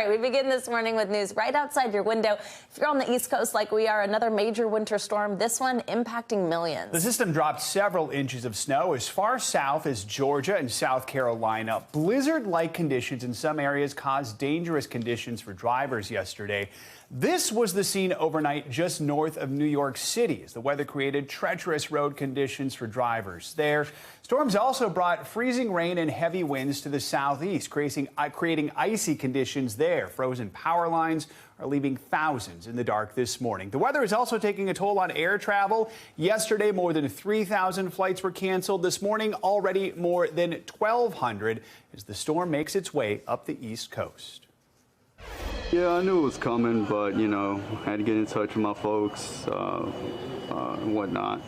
We begin this morning with news right outside your window. If you're on the East Coast like we are, another major winter storm, this one impacting millions. The system dropped several inches of snow as far south as Georgia and South Carolina. Blizzard-like conditions in some areas caused dangerous conditions for drivers yesterday. This was the scene overnight just north of New York City as the weather created treacherous road conditions for drivers there. Storms also brought freezing rain and heavy winds to the southeast, creating icy conditions there. Frozen power lines are leaving thousands in the dark this morning. The weather is also taking a toll on air travel. Yesterday, more than 3,000 flights were canceled. This morning, already more than 1,200 as the storm makes its way up the East Coast. Yeah, I knew it was coming, but, I had to get in touch with my folks and whatnot.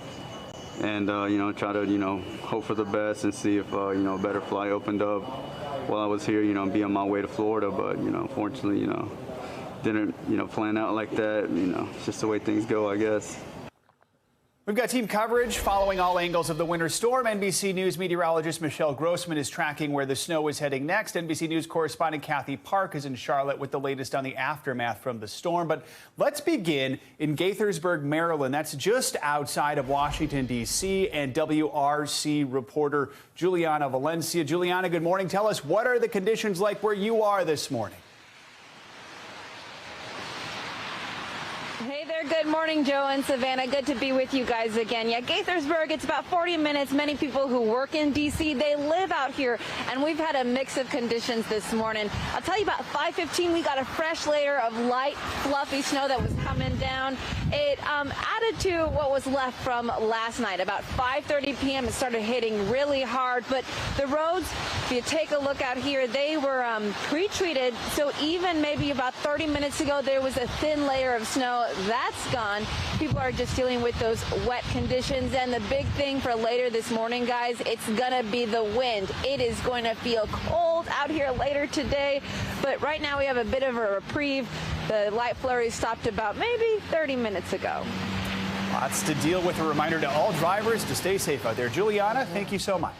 And, try to, hope for the best and see if, a better flight opened up while I was here, be on my way to Florida. But, unfortunately, didn't, plan out like that. It's just the way things go, I guess. We've got team coverage following all angles of the winter storm. NBC News meteorologist Michelle Grossman is tracking where the snow is heading next. NBC News correspondent Kathy Park is in Charlotte with the latest on the aftermath from the storm. But let's begin in Gaithersburg, Maryland. That's just outside of Washington, D.C. And WRC reporter Juliana Valencia. Juliana, good morning. Tell us, what are the conditions like where you are this morning? Hey there, good morning, Joe and Savannah. Good to be with you guys again. Yeah, Gaithersburg, it's about 40 minutes. Many people who work in D.C., they live out here, and we've had a mix of conditions this morning. I'll tell you, about 5:15, we got a fresh layer of light, fluffy snow that was coming down. It added to what was left from last night. About 5:30 p.m., it started hitting really hard, but the roads, if you take a look out here, they were pre-treated, so even maybe about 30 minutes ago, there was a thin layer of snow. That's gone. People are just dealing with those wet conditions. And the big thing for later this morning, guys, it's going to be the wind. It is going to feel cold out here later today. But right now we have a bit of a reprieve. The light flurries stopped about maybe 30 minutes ago. Lots to deal with. A reminder to all drivers to stay safe out there. Juliana, thank you so much.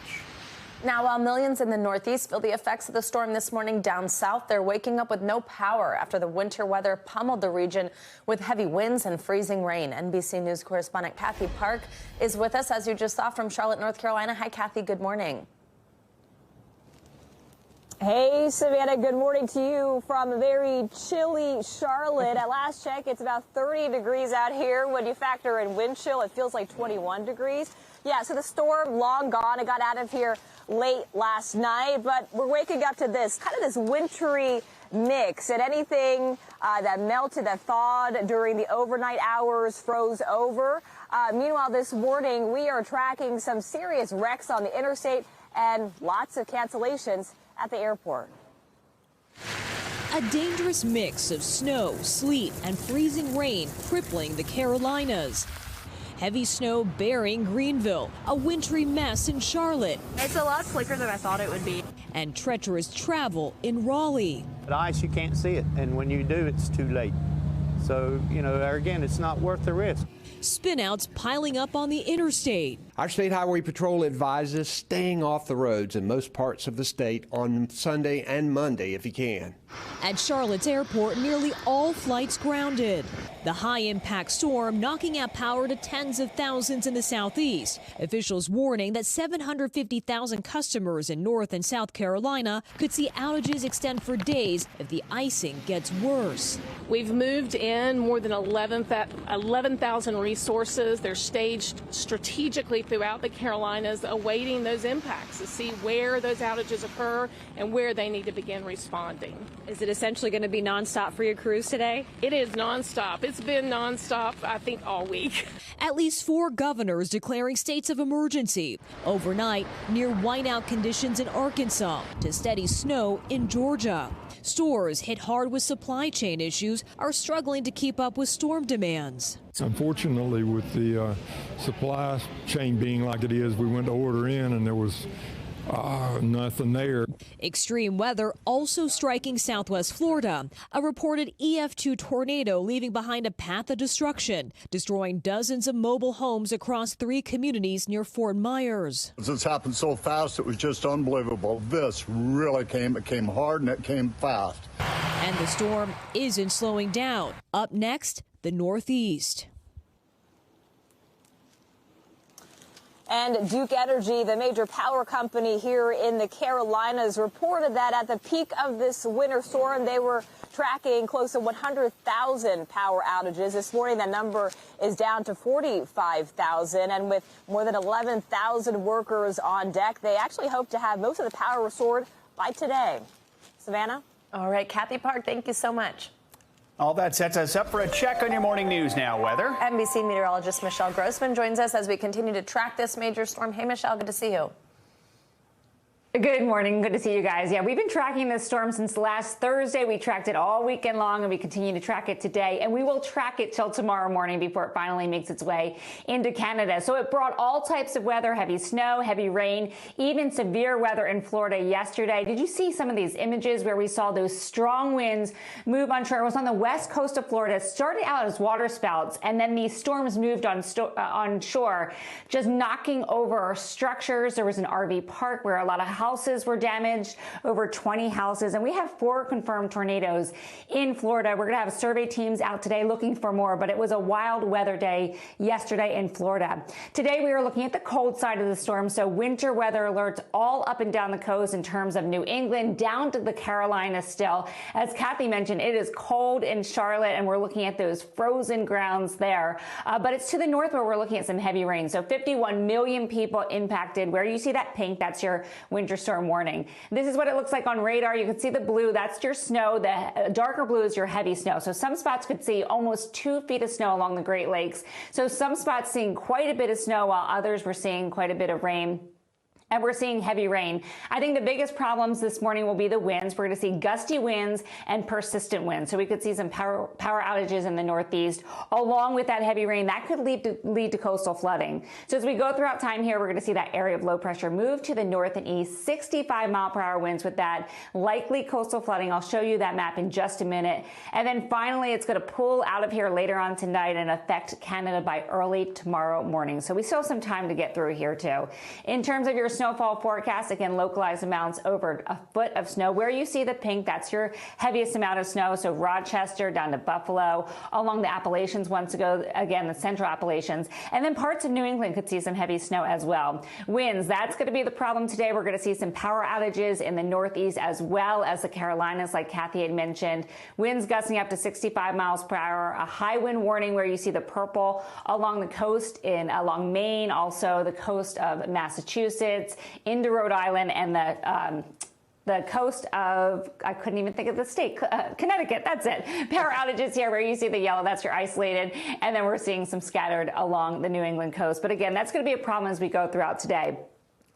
Now, while millions in the Northeast feel the effects of the storm this morning down south, they're waking up with no power after the winter weather pummeled the region with heavy winds and freezing rain. NBC News correspondent Kathy Park is with us, as you just saw, from Charlotte, North Carolina. Hi, Kathy. Good morning. Hey, Savannah, good morning to you from a very chilly Charlotte. At last check, it's about 30 degrees out here. When you factor in wind chill, it feels like 21 degrees. Yeah, so the storm, long gone. It got out of here late last night, but we're waking up to this, kind of this wintry mix, and anything that melted, that thawed during the overnight hours froze over. Meanwhile, this morning, we are tracking some serious wrecks on the interstate and lots of cancellations at the airport. A dangerous mix of snow, sleet, and freezing rain crippling the Carolinas. Heavy snow burying Greenville, a wintry mess in Charlotte. It's a lot slicker than I thought it would be. And treacherous travel in Raleigh. The ice, you can't see it, and when you do, it's too late. So, again, it's not worth the risk. Spinouts piling up on the interstate. Our State Highway Patrol advises staying off the roads in most parts of the state on Sunday and Monday if you can. At Charlotte's airport, nearly all flights grounded. The high-impact storm knocking out power to tens of thousands in the southeast. Officials warning that 750,000 customers in North and South Carolina could see outages extend for days if the icing gets worse. We've moved in more than 11,000 resources. They're staged strategically throughout the Carolinas, awaiting those impacts to see where those outages occur and where they need to begin responding. Is it essentially going to be nonstop for your cruise today? It is nonstop. It's been nonstop, I think, all week. At least 4 governors declaring states of emergency. Overnight, near whiteout conditions in Arkansas to steady snow in Georgia. Stores hit hard with supply chain issues are struggling to keep up with storm demands. Unfortunately, with the supply chain being like it is, we went to order in and there was nothing there. Extreme weather also striking southwest Florida. A reported EF2 tornado leaving behind a path of destruction, destroying dozens of mobile homes across 3 communities near Fort Myers. This happened so fast, it was just unbelievable. This really came hard and it came fast. And the storm isn't slowing down. Up next, the Northeast. And Duke Energy, the major power company here in the Carolinas, reported that at the peak of this winter storm, they were tracking close to 100,000 power outages. This morning, that number is down to 45,000. And with more than 11,000 workers on deck, they actually hope to have most of the power restored by today. Savannah? All right, Kathy Park, thank you so much. All that sets us up for a check on your morning news now. Weather. NBC meteorologist Michelle Grossman joins us as we continue to track this major storm. Hey, Michelle, good to see you. Good morning. Good to see you guys. Yeah, we've been tracking this storm since last Thursday. We tracked it all weekend long, and we continue to track it today. And we will track it till tomorrow morning before it finally makes its way into Canada. So it brought all types of weather, heavy snow, heavy rain, even severe weather in Florida yesterday. Did you see some of these images where we saw those strong winds move on shore? It was on the west coast of Florida. It started out as waterspouts, and then these storms moved on shore, just knocking over structures. There was an RV park where a lot of houses were damaged, over 20 houses, and we have 4 confirmed tornadoes in Florida. We're going to have survey teams out today looking for more, but it was a wild weather day yesterday in Florida. Today we are looking at the cold side of the storm, so winter weather alerts all up and down the coast in terms of New England down to the Carolinas still. As Kathy mentioned, it is cold in Charlotte, and we're looking at those frozen grounds there. But it's to the north where we're looking at some heavy rain. So 51 million people impacted. Where you see that pink, that's your winter storm warning. This is what it looks like on radar. You can see the blue, that's your snow. The darker blue is your heavy snow. So some spots could see almost 2 feet of snow along the Great Lakes. So some spots seeing quite a bit of snow, while others were seeing quite a bit of rain. And we're seeing heavy rain. I think the biggest problems this morning will be the winds. We're going to see gusty winds and persistent winds. So we could see some power outages in the Northeast, along with that heavy rain. That could lead to coastal flooding. So as we go throughout time here, we're going to see that area of low pressure move to the north and east, 65-mile-per-hour winds with that likely coastal flooding. I'll show you that map in just a minute. And then finally, it's going to pull out of here later on tonight and affect Canada by early tomorrow morning. So we still have some time to get through here, too. In terms of your snowfall forecast, again, localized amounts over a foot of snow. Where you see the pink, that's your heaviest amount of snow. So Rochester down to Buffalo, along the Appalachians once ago, again, the central Appalachians. And then parts of New England could see some heavy snow as well. Winds, that's going to be the problem today. We're going to see some power outages in the Northeast as well as the Carolinas, like Kathy had mentioned. Winds gusting up to 65 miles per hour. A high wind warning where you see the purple along the coast along Maine, also the coast of Massachusetts, into Rhode Island, and the coast of, I couldn't even think of the state, Connecticut, that's it. Power outages here where you see the yellow, that's your isolated, and then we're seeing some scattered along the New England coast. But again, that's going to be a problem as we go throughout today.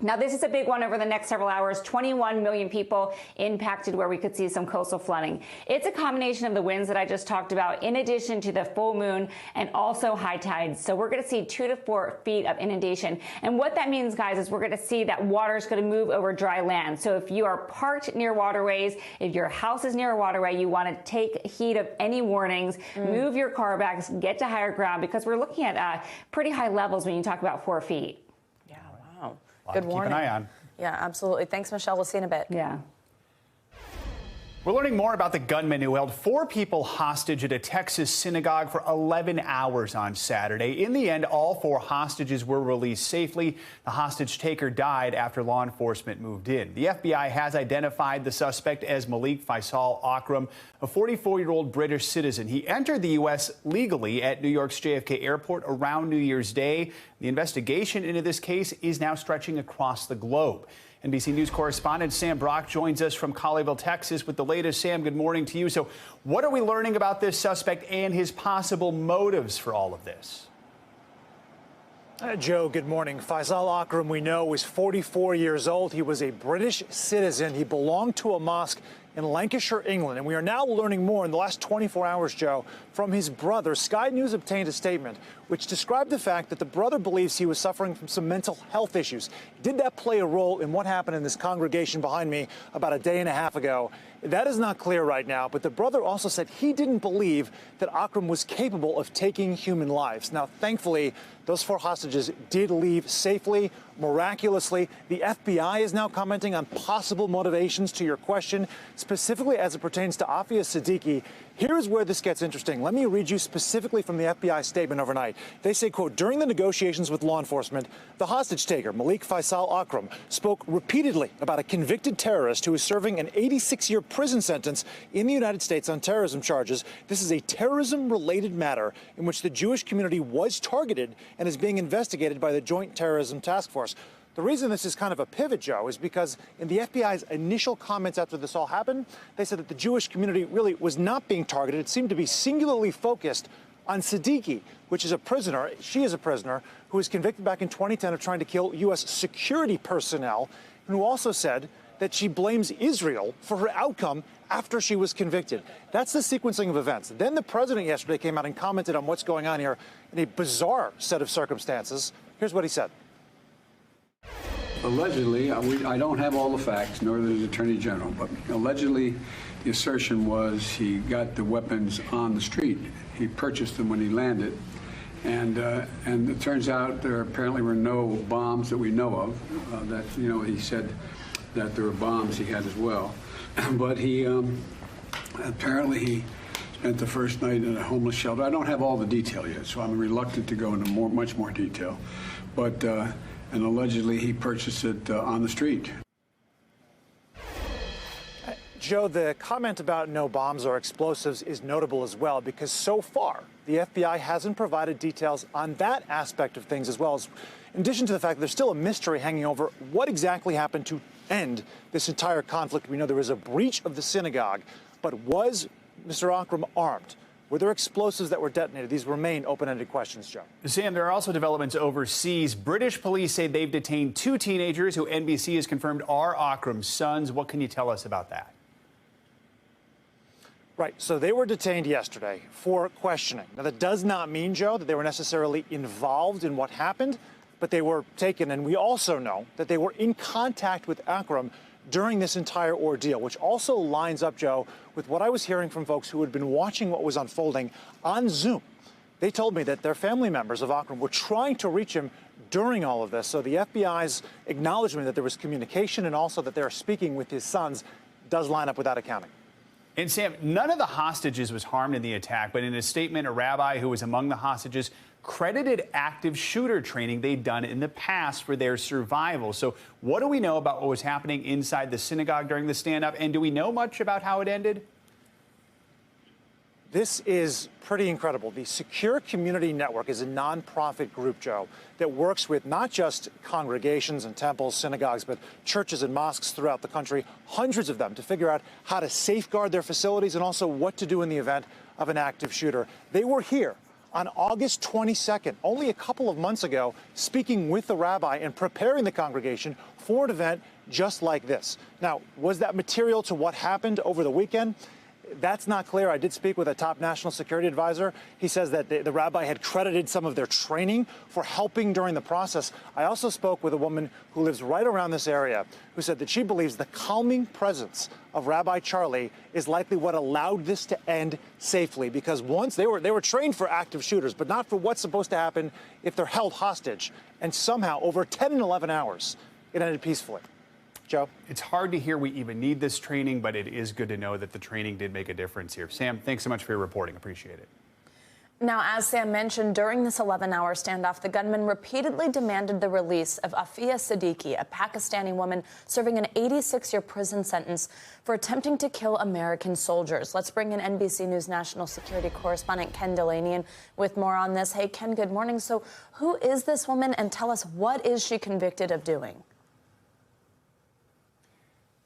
Now, this is a big one over the next several hours. 21 million people impacted where we could see some coastal flooding. It's a combination of the winds that I just talked about, in addition to the full moon and also high tides. So we're going to see 2 to 4 feet of inundation. And what that means, guys, is we're going to see that water is going to move over dry land. So if you are parked near waterways, if your house is near a waterway, you want to take heed of any warnings, move your car back, get to higher ground, because we're looking at pretty high levels when you talk about 4 feet. Yeah, wow. Good warning. Keep an eye on. Yeah, absolutely. Thanks, Michelle. We'll see you in a bit. Yeah. We're learning more about the gunman who held 4 people hostage at a Texas synagogue for 11 hours on Saturday. In the end, all 4 hostages were released safely. The hostage taker died after law enforcement moved in. The FBI has identified the suspect as Malik Faisal Akram, a 44-year-old British citizen. He entered the U.S. legally at New York's JFK Airport around New Year's Day. The investigation into this case is now stretching across the globe. NBC News correspondent Sam Brock joins us from Colleyville, Texas, with the latest. Sam, good morning to you. So what are we learning about this suspect and his possible motives for all of this? Joe, good morning. Faisal Akram, we know, was 44 years old. He was a British citizen. He belonged to a mosque in Lancashire, England. And we are now learning more in the last 24 hours, Joe, from his brother. Sky News obtained a statement which described the fact that the brother believes he was suffering from some mental health issues. Did that play a role in what happened in this congregation behind me about a day and a half ago? That is not clear right now, but the brother also said he didn't believe that Akram was capable of taking human lives. Now, thankfully, those 4 hostages did leave safely, miraculously. The FBI is now commenting on possible motivations to your question, specifically as it pertains to Afia Siddiqui. Here's where this gets interesting. Let me read you specifically from the FBI statement overnight. They say, quote, during the negotiations with law enforcement, the hostage taker, Malik Faisal Akram, spoke repeatedly about a convicted terrorist who is serving an 86-year prison sentence in the United States on terrorism charges. This is a terrorism-related matter in which the Jewish community was targeted and is being investigated by the Joint Terrorism Task Force. The reason this is kind of a pivot, Joe, is because in the FBI's initial comments after this all happened, they said that the Jewish community really was not being targeted. It seemed to be singularly focused on Siddiqui, which is a prisoner. She is a prisoner who was convicted back in 2010 of trying to kill U.S. security personnel, and who also said that she blames Israel for her outcome after she was convicted. That's the sequencing of events. Then the president yesterday came out and commented on what's going on here in a bizarre set of circumstances. Here's what he said. Allegedly, I don't have all the facts, nor the Attorney General, but allegedly the assertion was he got the weapons on the street. He purchased them when he landed. And it turns out there apparently were no bombs that we know of. That, you know, he said that there were bombs he had as well. But he apparently he spent the first night in a homeless shelter. I don't have all the detail yet, so I'm reluctant to go into much more detail. But and allegedly he purchased it on the street. Joe, the comment about no bombs or explosives is notable as well, because so far the FBI hasn't provided details on that aspect of things, as well as, in addition to the fact that there's still a mystery hanging over what exactly happened to end this entire conflict. We know there was a breach of the synagogue, but was Mr. Akram armed? Were there explosives that were detonated? These remain open-ended questions, Joe. Sam, there are also developments overseas. British police say they've detained 2 teenagers who NBC has confirmed are Akram's sons. What can you tell us about that? Right, so they were detained yesterday for questioning. Now, that does not mean, Joe, that they were necessarily involved in what happened, but they were taken, and we also know that they were in contact with Akram during this entire ordeal, which also lines up, Joe, with what I was hearing from folks who had been watching what was unfolding on Zoom. They told me that their family members of Akram were trying to reach him during all of this. So the FBI's acknowledgement that there was communication and also that they're speaking with his sons does line up with that accounting. And Sam, none of the hostages was harmed in the attack, but in a statement, a rabbi who was among the hostages credited active shooter training they'd done in the past for their survival. So what do we know about what was happening inside the synagogue during the standoff, and do we know much about how it ended? This is pretty incredible. The Secure Community Network is a nonprofit group, Joe, that works with not just congregations and temples, synagogues, but churches and mosques throughout the country, hundreds of them, to figure out how to safeguard their facilities and also what to do in the event of an active shooter. They were here on August 22nd, only a couple of months ago, speaking with the rabbi and preparing the congregation for an event just like this. Now, was that material to what happened over the weekend? That's not clear. I did speak with a top national security advisor. He says that the rabbi had credited some of their training for helping during the process. I also spoke with a woman who lives right around this area who said that she believes the calming presence of Rabbi Charlie is likely what allowed this to end safely, because once they were trained for active shooters, but not for what's supposed to happen if they're held hostage. And somehow, over 10 and 11 hours, it ended peacefully. Joe? It's hard to hear we even need this training, but it is good to know that the training did make a difference here. Sam, thanks so much for your reporting. Appreciate it. Now, as Sam mentioned, during this 11-hour standoff, the gunman repeatedly demanded the release of Afia Siddiqui, a Pakistani woman serving an 86-year prison sentence for attempting to kill American soldiers. Let's bring in NBC News national security correspondent Ken Delaney with more on this. Hey, Ken, good morning. So who is this woman, and tell us, what is she convicted of doing?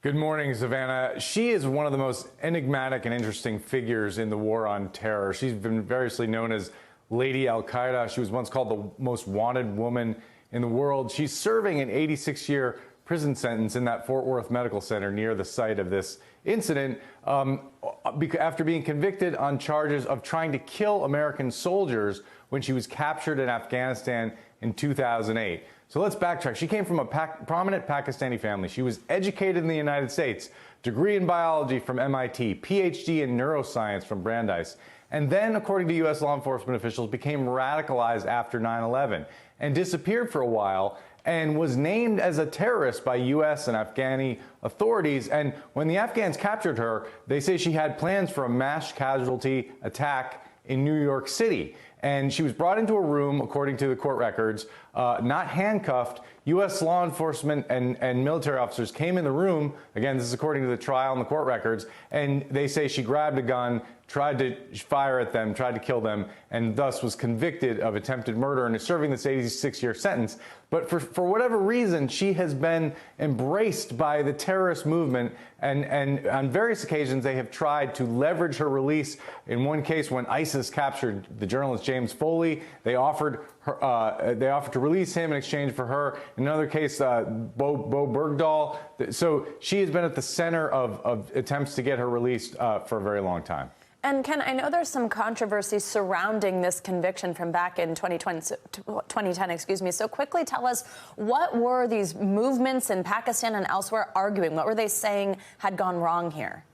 Good morning, Savannah. She is one of the most enigmatic and interesting figures in the war on terror. She's been variously known as Lady Al-Qaeda. She was once called the most wanted woman in the world. She's serving an 86-year prison sentence in that Fort Worth Medical Center near the site of this incident after being convicted on charges of trying to kill American soldiers when she was captured in Afghanistan in 2008. So let's backtrack. She came from a prominent Pakistani family. She was educated in the United States, degree in biology from MIT, PhD in neuroscience from Brandeis, and then, according to U.S. law enforcement officials, became radicalized after 9/11 and disappeared for a while and was named as a terrorist by U.S. and Afghani authorities. And when the Afghans captured her, they say she had plans for a mass casualty attack in New York City. And she was brought into a room, according to the court records, not handcuffed. U.S. law enforcement and military officers came in the room. Again, this is according to the trial and the court records. And they say she grabbed a gun, tried to fire at them, tried to kill them, and thus was convicted of attempted murder and is serving this 86-year sentence. But for whatever reason, she has been embraced by the terrorist movement, and on various occasions they have tried to leverage her release. In one case, when ISIS captured the journalist James Foley, they offered to release him in exchange for her. In another case, Bo Bergdahl. So she has been at the center of attempts to get her released for a very long time. And Ken, I know there's some controversy surrounding this conviction from back in 2010, excuse me. So quickly tell us, what were these movements in Pakistan and elsewhere arguing? What were they saying had gone wrong here?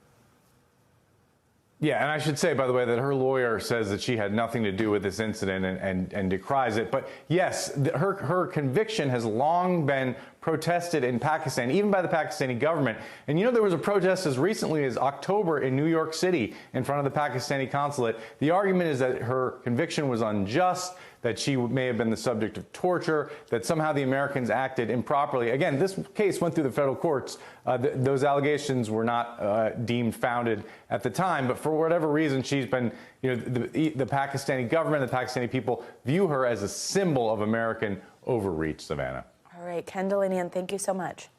Yeah, and I should say, by the way, that her lawyer says that she had nothing to do with this incident and decries it. But yes, her conviction has long been protested in Pakistan, even by the Pakistani government. And you know, there was a protest as recently as October in New York City in front of the Pakistani consulate. The argument is that her conviction was unjust, that she may have been the subject of torture, that somehow the Americans acted improperly. Again, this case went through the federal courts. Those allegations were not deemed founded at the time, but for whatever reason, she's been, you know, the Pakistani government, the Pakistani people view her as a symbol of American overreach, Savannah. All right, Ken Delinian, thank you so much.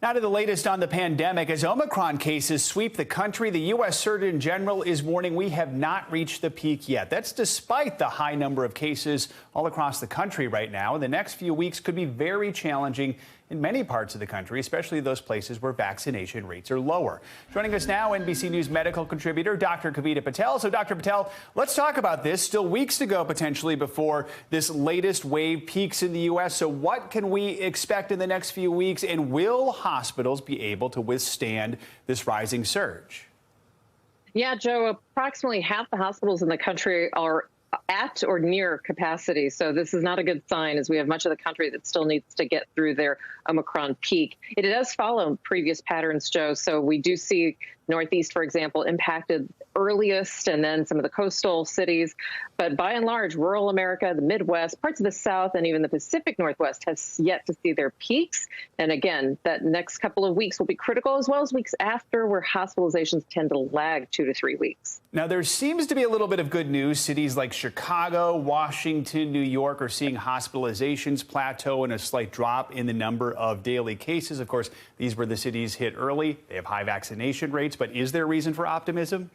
Now to the latest on the pandemic. As Omicron cases sweep the country, the U.S. Surgeon General is warning we have not reached the peak yet. That's despite the high number of cases all across the country right now. The next few weeks could be very challenging in many parts of the country, especially those places where vaccination rates are lower. Joining us now, NBC News medical contributor Dr. Kavita Patel. So, Dr. Patel, let's talk about this. Still weeks to go, potentially, before this latest wave peaks in the U.S. So what can we expect in the next few weeks, and will hospitals be able to withstand this rising surge? Yeah, Joe, approximately half the hospitals in the country are at or near capacity. So this is not a good sign, as we have much of the country that still needs to get through their Omicron peak. It does follow previous patterns, Joe. So we do see Northeast, for example, impacted earliest, and then some of the coastal cities. But by and large, rural America, the Midwest, parts of the South, and even the Pacific Northwest have yet to see their peaks. And again, that next couple of weeks will be critical, as well as weeks after, where hospitalizations tend to lag 2 to 3 weeks. Now, there seems to be a little bit of good news. Cities like Chicago, Washington, New York are seeing hospitalizations plateau and a slight drop in the number of daily cases. Of course, these were the cities hit early. They have high vaccination rates. But is there reason for optimism?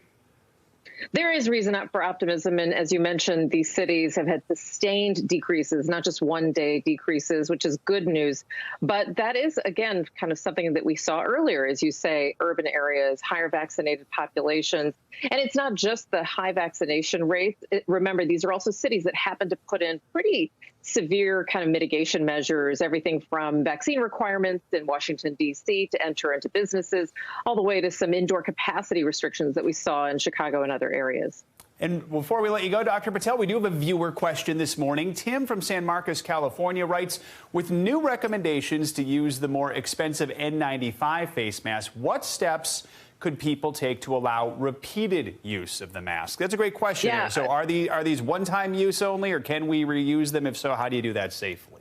There is reason for optimism. And as you mentioned, these cities have had sustained decreases, not just one-day decreases, which is good news. But that is, again, kind of something that we saw earlier, as you say, urban areas, higher vaccinated populations. And it's not just the high vaccination rates. Remember, these are also cities that happen to put in pretty severe kind of mitigation measures, everything from vaccine requirements in Washington, D.C. to enter into businesses, all the way to some indoor capacity restrictions that we saw in Chicago and other areas. And before we let you go, Dr. Patel, we do have a viewer question this morning. Tim from San Marcos, California writes, with new recommendations to use the more expensive N95 face mask, what steps could people take to allow repeated use of the mask? That's a great question. Yeah. So are these one-time use only, or can we reuse them? If so, how do you do that safely?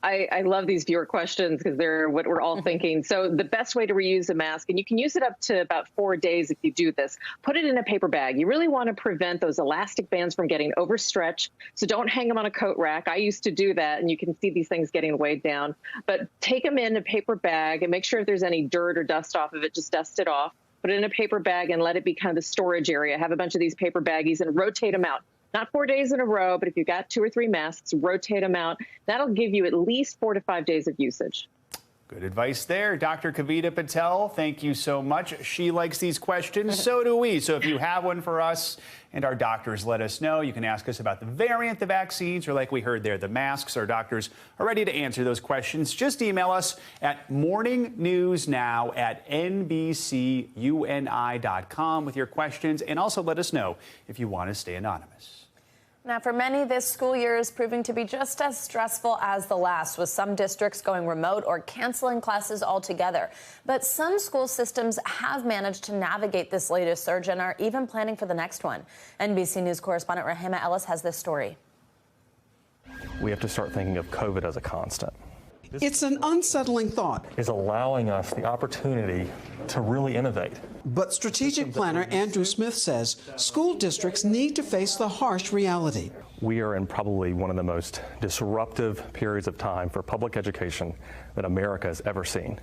I love these viewer questions because they're what we're all thinking. So the best way to reuse a mask, and you can use it up to about 4 days if you do this, put it in a paper bag. You really want to prevent those elastic bands from getting overstretched. So don't hang them on a coat rack. I used to do that, and you can see these things getting weighed down. But take them in a paper bag and make sure if there's any dirt or dust off of it, just dust it off. Put it in a paper bag and let it be kind of the storage area. Have a bunch of these paper baggies and rotate them out. Not 4 days in a row, but if you've got 2 or 3 masks, rotate them out. That'll give you at least 4 to 5 days of usage. Good advice there. Dr. Kavita Patel, thank you so much. She likes these questions. So do we. So if you have one for us and our doctors, let us know. You can ask us about the variant, the vaccines, or like we heard there, the masks. Our doctors are ready to answer those questions. Just email us at morningnewsnow@nbcuni.com with your questions. And also let us know if you want to stay anonymous. Now, for many, this school year is proving to be just as stressful as the last, with some districts going remote or canceling classes altogether. But some school systems have managed to navigate this latest surge and are even planning for the next one. NBC News correspondent Rahima Ellis has this story. We have to start thinking of COVID as a constant. It's an unsettling thought. Is allowing us the opportunity to really innovate. But strategic planner Andrew Smith says school districts need to face the harsh reality. We are in probably one of the most disruptive periods of time for public education that America has ever seen.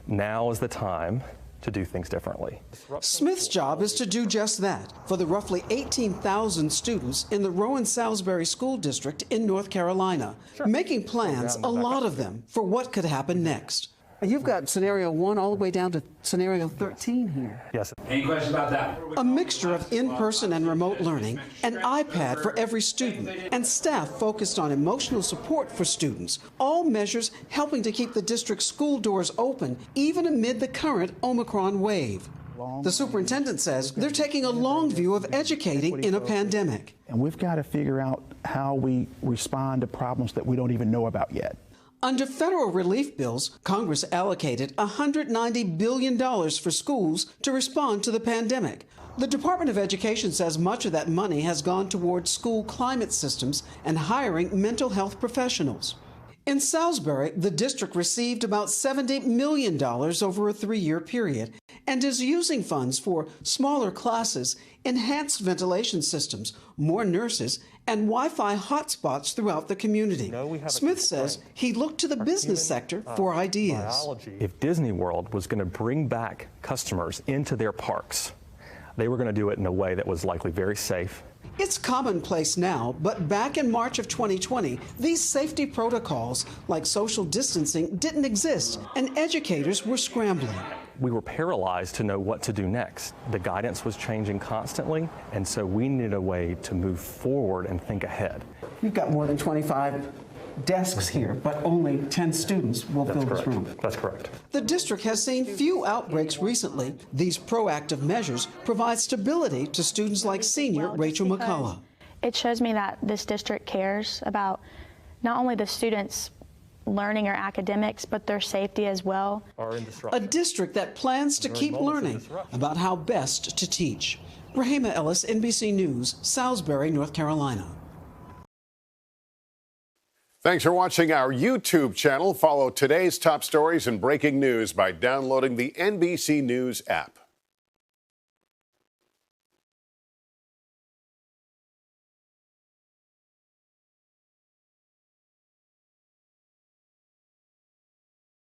Now is the time to do things differently. Smith's job is to do just that for the roughly 18,000 students in the Rowan-Salisbury School District in North Carolina, making plans, a lot of them, for what could happen next. You've got scenario 1 all the way down to scenario 13 here. Yes. Any questions about that? A mixture of in-person and remote learning, an iPad for every student, and staff focused on emotional support for students, all measures helping to keep the district's school doors open, even amid the current Omicron wave. The superintendent says they're taking a long view of educating in a pandemic. And we've got to figure out how we respond to problems that we don't even know about yet. Under federal relief bills, Congress allocated $190 billion for schools to respond to the pandemic. The Department of Education says much of that money has gone towards school climate systems and hiring mental health professionals. In Salisbury, the district received about $70 million over a 3-year period and is using funds for smaller classes, enhanced ventilation systems, more nurses, and Wi-Fi hotspots throughout the community. Smith says he looked to the business sector for ideas. If Disney World was going to bring back customers into their parks, they were going to do it in a way that was likely very safe. It's commonplace now, but back in March of 2020, these safety protocols, like social distancing, didn't exist, and educators were scrambling. We were paralyzed to know what to do next. The guidance was changing constantly, and so we needed a way to move forward and think ahead. You've got more than 25 desks here, but only 10 students will fill this room. That's correct. The district has seen few outbreaks recently. These proactive measures provide stability to students like senior Rachel McCullough. It shows me that this district cares about not only the students' learning or academics, but their safety as well. A district that plans to keep learning about how best to teach. Rahima Ellis, NBC News, Salisbury, North Carolina. Thanks for watching our YouTube channel. Follow today's top stories and breaking news by downloading the NBC News app.